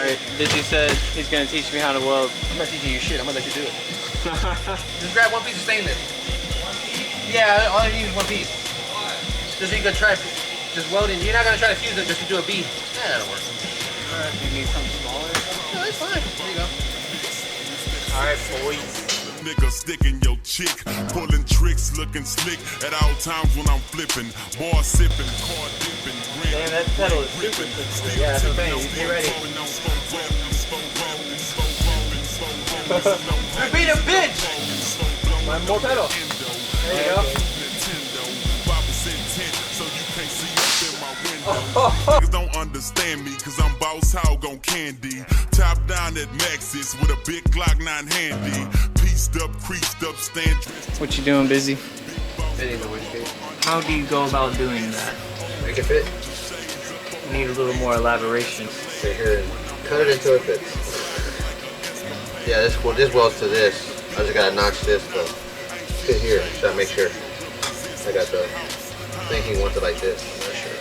Alright, Busy said he's gonna teach me how to weld. I'm not teaching you shit, I'm gonna let you do it. Just grab one piece of stainless. Yeah, all you need is one piece. Just so you can try just welding. You're not gonna try to fuse it just to do a bead. Yeah, that'll work. Alright, you need something smaller? No, that's fine. There you go. Alright, boys. Nigga sticking your chick, pulling tricks, looking slick at all times when I'm flipping. Boy sipping, car dipping, damn, that pedal is super sensitive. Yeah, that's what I'm saying. Get ready. Beat a bitch! One more pedal. There you go. Niggas don't understand me, cause I'm boss hog on candy. Top down at Maxis with a big Glock 9 handy. Pieced up, creased up, stand. What you doing, Busy? Fitting the wastegate. How do you go about doing that? Make it fit. Need a little more elaboration. Sit here and cut it until it fits. Yeah, this welds to this. I just gotta notch this to fit here. So I make sure I got the thinking wants it like this. I'm not sure.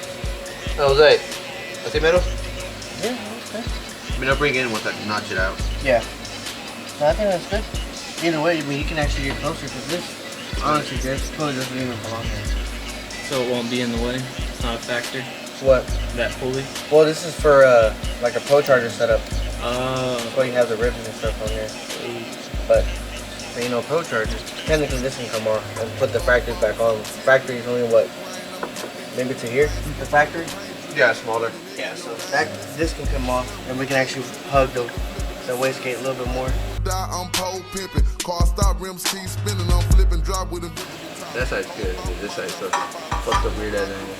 Oh, Jose, ¿así mero? Yeah, okay. I mean, I'll bring it in once I notch it out. Yeah. So I think that's good. Either way, I mean, you can actually get closer to this. Honestly, this totally doesn't even belong there. So it won't be in the way? It's not a factor? What? That pulley? Well, this is for like a pro charger setup. Oh. That's why you have the ribbons and stuff on there. But you know, pro chargers, technically this can come off and put the factories back on. Factory is only what? Maybe to here? The factory? Yeah, smaller. Yeah, so this can come off and we can actually hug the wastegate a little bit more. I'm pole pimping, car stop, rims keep spinning, I'm flipping, drop with a. That side's good. This side's so fucked up weird ass angle.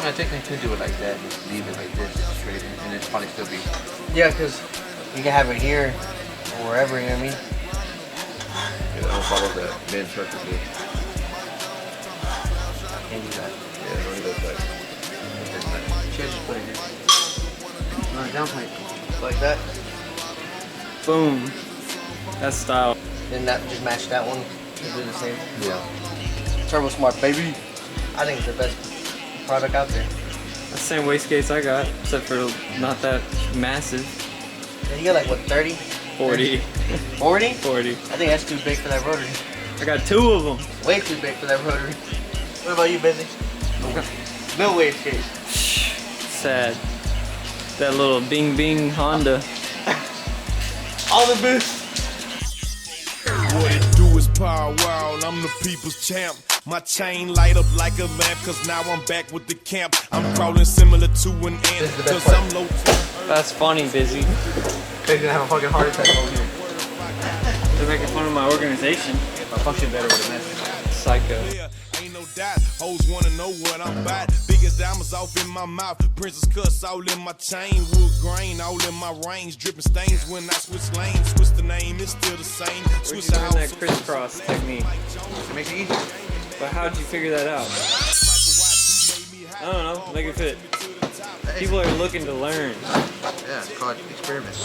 I technically could do it like that, just leave it like this, straight, and it'd probably still be. Yeah, because you can have it here or wherever, you know what I mean? Yeah, don't follow the bend perfectly. Can't do that. Yeah, don't do that. Just put it here. Run it down tight. Like that. Boom. That's style. Then that just match that one. Do the same. Yeah. Turbo Smart, baby. I think it's the best product out there. That's the same wastegates I got, except for not that massive. And you got like what, 30? 40. 40? 40. I think that's too big for that rotary. I got 2 of them. Way too big for that rotary. What about you, Busy? No wastegate. Sad. That little bing bing Honda. All the boost. What it do is power wild, I'm the people's champ. My chain light up like a lamp, cause now I'm back with the camp. I'm crawling similar to an ant, cause I'm low. That's funny, Busy. They're gonna have a fucking heart attack over here. They're making fun of my organization. I function better with a mess. Psycho. Ain't no doubt, hoes wanna know what I'm about. Biggest diamonds off in my mouth, princess cuss all in my chain, wood grain all in my range, dripping stains when I switch lanes. Switch the name, it's still the same. Switch the Doing house. that crisscross technique. To make it easier. But how'd you figure that out? I don't know. Make it fit. People are looking to learn. Yeah, it's called experiment.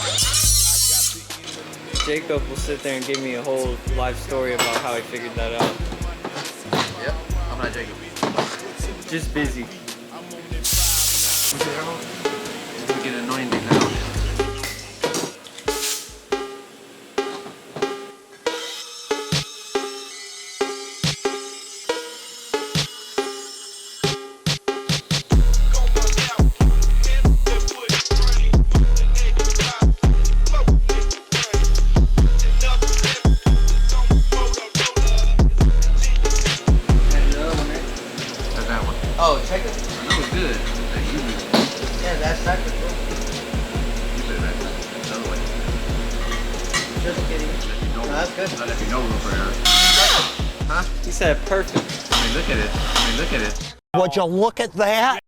Jacob will sit there and give me a whole life story about how he figured that out. Yep, I'm not Jacob. Just Busy. We get annoying things now. Oh, check it. I know it's good. Yeah, that's backwards, bro. You put it back the other way. Just kidding. No, that's good. Not if you know room for error. Huh? He said perfect. I mean, look at it. Look at it. Would you look at that?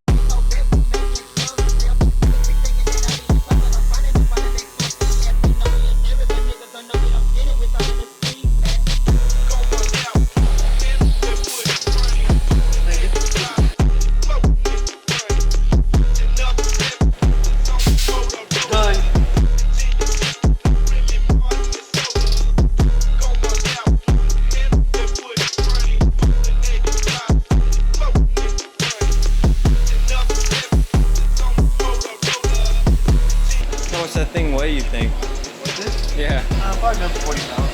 How much that thing weigh, you think? What's this? Yeah. Probably about 40 pounds.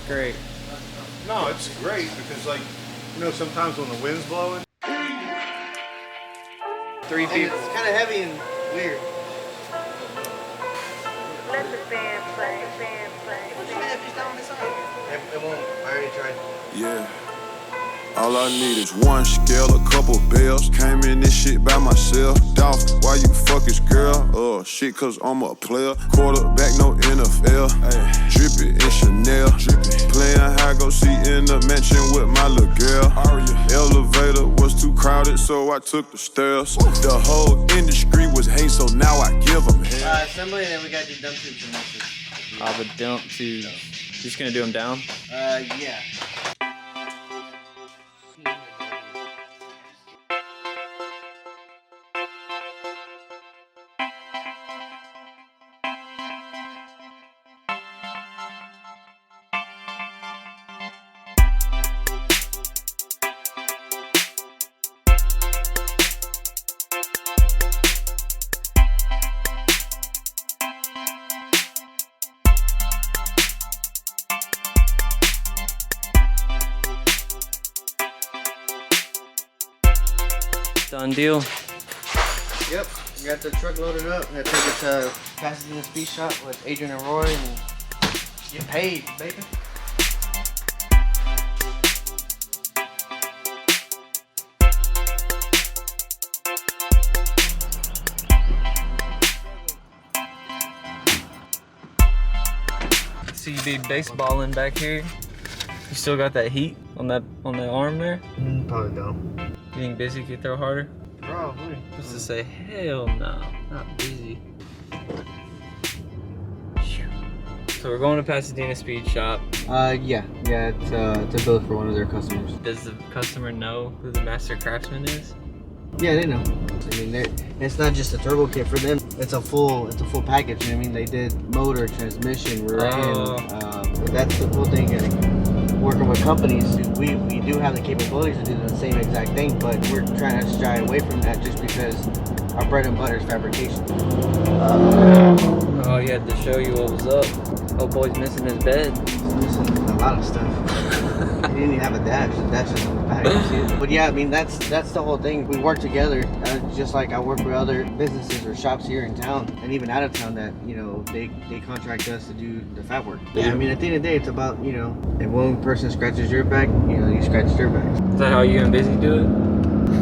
Great. No, it's great because, like, you know, sometimes when the wind's blowing. 3 people. It's kind of heavy and weird. Let the band play, band play. It won't. I already tried. Yeah. All I need is one scale, a couple bells. Came in this shit by myself. Dolph, why you fuck this girl? Shit, cause I'm a player. Quarterback, no NFL. Ay, drippy in Chanel. Playing high, go see in the mansion with my little girl. Elevator was too crowded, so I took the stairs. The whole industry was hate, so now I give them hell. Assembly, and then we got the dump tubes and this. The dump tubes. Just gonna do them down? Yeah. Done deal. Yep, we got the truck loaded up. I take it to Pasadena Speed Shop with Adrian and Roy and get paid, baby. So you be baseballing back here? You still got that heat on that arm there? Probably don't. You think Busy could throw harder? Probably. Just to say, hell no, not Busy. So we're going to Pasadena Speed Shop. Yeah, it's a build for one of their customers. Does the customer know who the master craftsman is? Yeah, they know. I mean, it's not just a turbo kit for them. It's a full package. You know what I mean, they did motor, transmission, rear end. That's the cool thing. Working with companies, we do have the capabilities to do the same exact thing, but we're trying to shy away from that just because our bread and butter is fabrication. Oh, he had to show you what was up. Oh, boy's missing his bed. Missing a lot of stuff. He didn't even have a dash. The dash is in the back. You see it? But yeah, I mean that's the whole thing. We work together, just like I work with other businesses or shops here in town and even out of town that they contract us to do the fab work. Yeah, I mean at the end of the day, it's about if one person scratches your back, you scratch their back. Is that how you and Busy do it?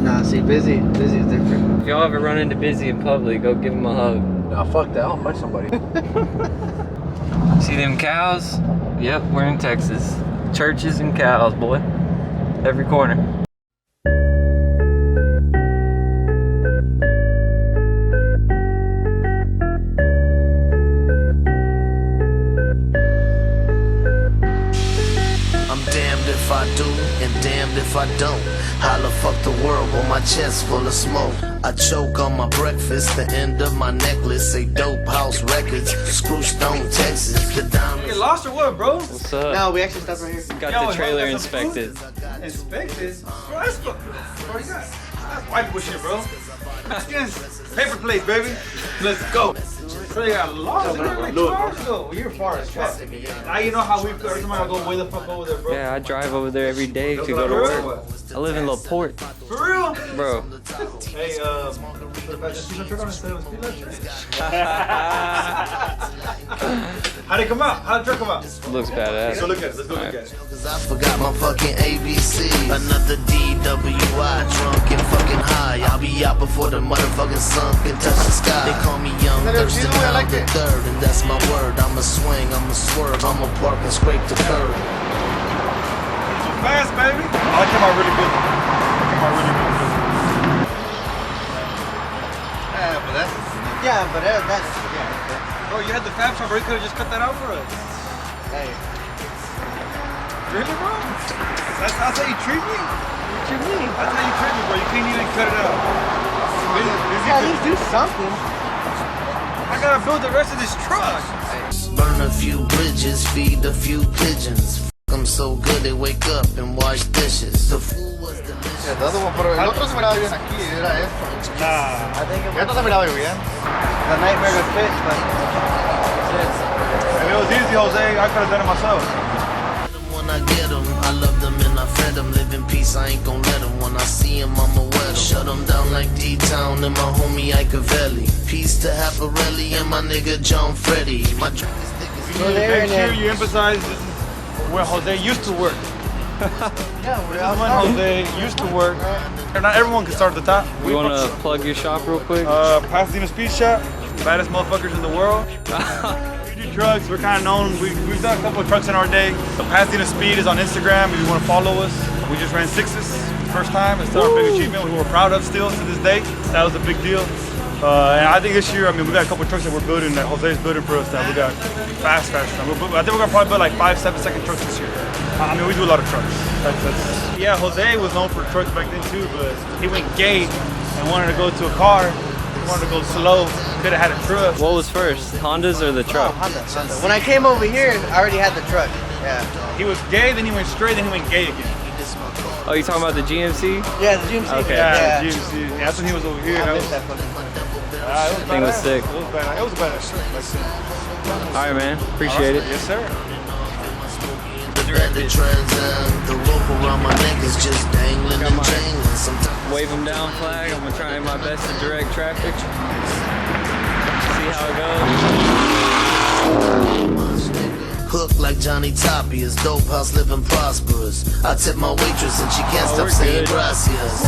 Nah, see, busy is different. If y'all ever run into Busy in public, go give him a hug. Nah, fuck that. I'll punch somebody. See them cows? Yep, we're in Texas. Churches and cows, boy. Every corner. I'm damned if I do and damned if I don't. Holla fuck the world with my chest full of smoke. I choke on my breakfast, the end of my necklace. Say Dope House Records, Screwstone, Texas. The diamonds. You lost or what, bro? What's up? No, we actually stopped right here. Got Yo, the trailer got some food? inspected. Inspected? Bro, that's bro, you got that's white people shit, bro. Paper plate, baby. Let's go. So you got lost like 2 hours ago. You're far as fuck. Now you know how we every time I go way the fuck over there, bro. Yeah, I drive over there every day to go to work. I live in La Porte. For real? Bro. Hey, how'd it come out? How'd the truck come out? Looks badass. Let's go look at it. Let's go look at it. Cause I forgot my fucking ABC. Another DWI, drunk and fucking high. I'll be out before the motherfucking sun can touch the sky. They call me Young Thurston, I'm the third, and that's my word. I'ma swing, I'ma swerve, I'ma park and scrape the curb. Fast, baby. Oh, that came out really good. That came out really, really good. Yeah, but yeah. Bro, you had the fab shop, bro. You could have just cut that out for us. Hey. Really, bro? That's how you treat me? You treat me? That's how you treat me, bro. You can't even cut it out. Yeah, at least do something. I gotta build the rest of this truck. Burn a few bridges, feed a few pigeons. F them so good they wake up and wash dishes. The food was delicious. El otro se miraba bien aquí, era esto. Nah. I think it Esto was se miraba bien. the nightmare to fit, but If it was easy, Jose, I could have done it myself. When I get them, I love them and I fed them. Live in peace, I ain't gon' let them. When I see them, I'ma wet them. Shut them down like D-Town and my homie Icavelli. Peace to Haparelli and my nigga John Freddy. My truck is thick as go there Make and sure then. you emphasize this is where Jose used to work. Yeah, This is when Jose used to work. And not everyone can start at the top. We want to plug your shop real quick? Pasadena Speed Shop, baddest motherfuckers in the world. We do trucks, we're kind of known. We've done a couple of trucks in our day. Pasadena Speed is on Instagram if you want to follow us. We just ran 6s first time. It's our big achievement. We were proud of still to this day. That was a big deal. And I think this year, I mean, we got a couple of trucks that we're building, that Jose's building for us, that we got fast. I think we're gonna probably build like 5 7-second trucks this year. I mean, we do a lot of trucks. Yeah, Jose was known for trucks back then too, but he went gay and wanted to go to a car. He wanted to go slow. Could have had a truck. What was first, Hondas or the truck? Honda. When I came over here, I already had the truck. Yeah. He was gay, then he went straight, then he went gay again. Oh, you talking about the GMC? Yeah, the GMC. Okay. Yeah, GMC. Yeah, that's when he was over here. I That missed was, that fucking part. it Thing was badass. sick. It was badass. It was a badass truck back then. All right, man. Appreciate it. Yes, sir. the Trans Am. The rope around my neck is just dangling and jangling. Sometimes Wave them down flag. I'm gonna try my best to direct traffic. See how it goes. hook like Johnny Toppy is dope house living prosperous. I tip my waitress and she can't stop saying good. gracias.